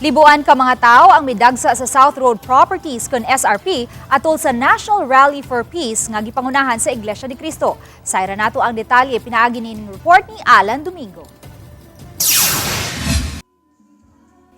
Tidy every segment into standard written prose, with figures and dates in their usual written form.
Liboan ka mga tao ang midagsa sa South Road Properties kon SRP atol sa National Rally for Peace nga gipangunahan sa Iglesia ni Kristo. Sayra nato ang detalye pinaagi ning report ni Alan Domingo.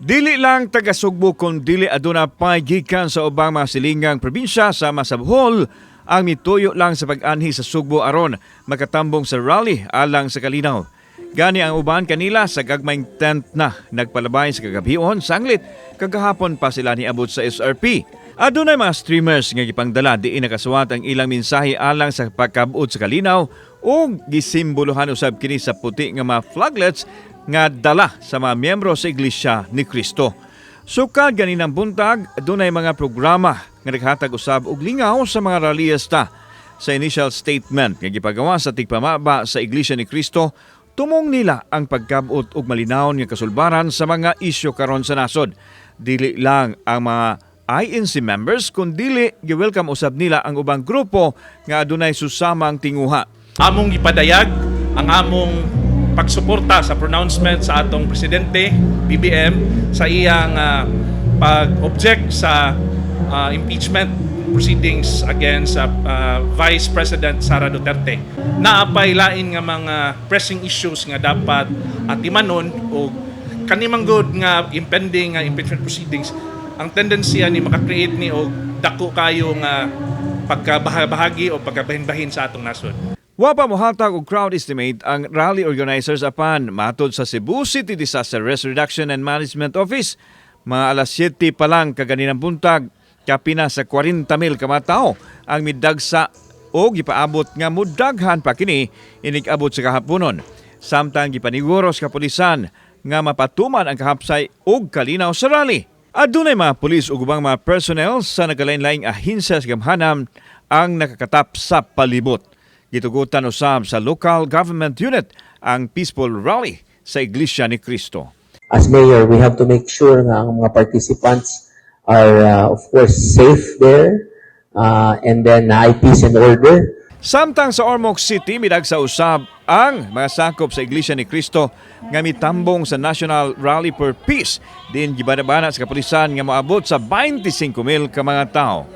Dili lang taga-Sugbo kung dili aduna pay gikan sa ubang mga silingang probinsya sama sa Bohol ang mituyo lang sa pag-anhi sa Sugbo aron makatambong sa rally alang sa kalinaw. Gani ang uban kanila sa gagmayng tent na nagpalabay sa kagabion sanglit kagahapon pa sila niabot sa SRP. Adunay mga streamers nga gipangdala diin nakasuwat ang ilang mensahe alang sa pagkab-og sa kalinaw ug gisimbolohan usab kini sa puti nga mga flaglets nga dala sa mga miyembro sa Iglesia ni Kristo. Sukad ganinang buntag, adunay mga programa nga naghatag usab og lingaw sa mga rallyista. Sa initial statement nga gipagawas sa tigpamaba sa Iglesia ni Kristo, tumong nila ang pagkab-og ug malinawon nga kasulbaran sa mga isyu karon sa nasod. Dili lang ang mga INC members kundi gi-welcome usab nila ang ubang grupo nga adunay susamang tinguha. Among ipadayag ang among pagsuporta sa pronouncement sa atong presidente BBM sa iyang pag-object sa impeachment proceedings against Vice President Sara Duterte. Naapay lain nga mga pressing issues nga dapat atimanon o kanimanggod nga impending impeachment proceedings. Ang tendency ni maka-create ni og dako kayo nga pagkabahagi o pagkabahin-bahin sa atong nasod. Wa pa mohatag og crowd estimate ang rally organizers apan matod sa Cebu City Disaster Risk Reduction and Management Office. Mga alas 7 pa lang kaganinang buntag, kapina sa 40,000 ka mga tao ang midagsa o gipaabot nga mudaghan pa kini inig-abot sa kahaponon. Samtang gipaniguros ka pulisan nga mapatuman ang kahapsay og kalinaw sa rally. Adunay mga pulis ug ubang mga personnel sa nagalain-laing ahinsya sa gamhanan ang nakakatap sa palibot. Gitugutan usab sa local government unit ang peaceful rally sa Iglesia ni Kristo. As mayor, we have to make sure nga ang mga participants are of course safe there and then peace and order. Samtang sa Ormoc City, midagsa usab ang mga sakop sa Iglesia ni Kristo nga mitambong sa National Rally for Peace. Din gibana-bana sa kapulisan nga moabot sa 25,000 ka mga tao.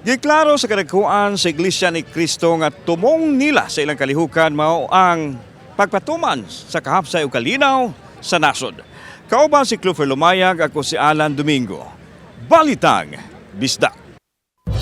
Giklaro sa kadagkuan sa Iglesia ni Kristo nga tumong nila sa ilang kalihukan mao ang pagpatuman sa kahapsay ug kalinaw sa nasod. Kauban si Clufer Lumayag, ako si Alan Domingo. Balitang Bisdak.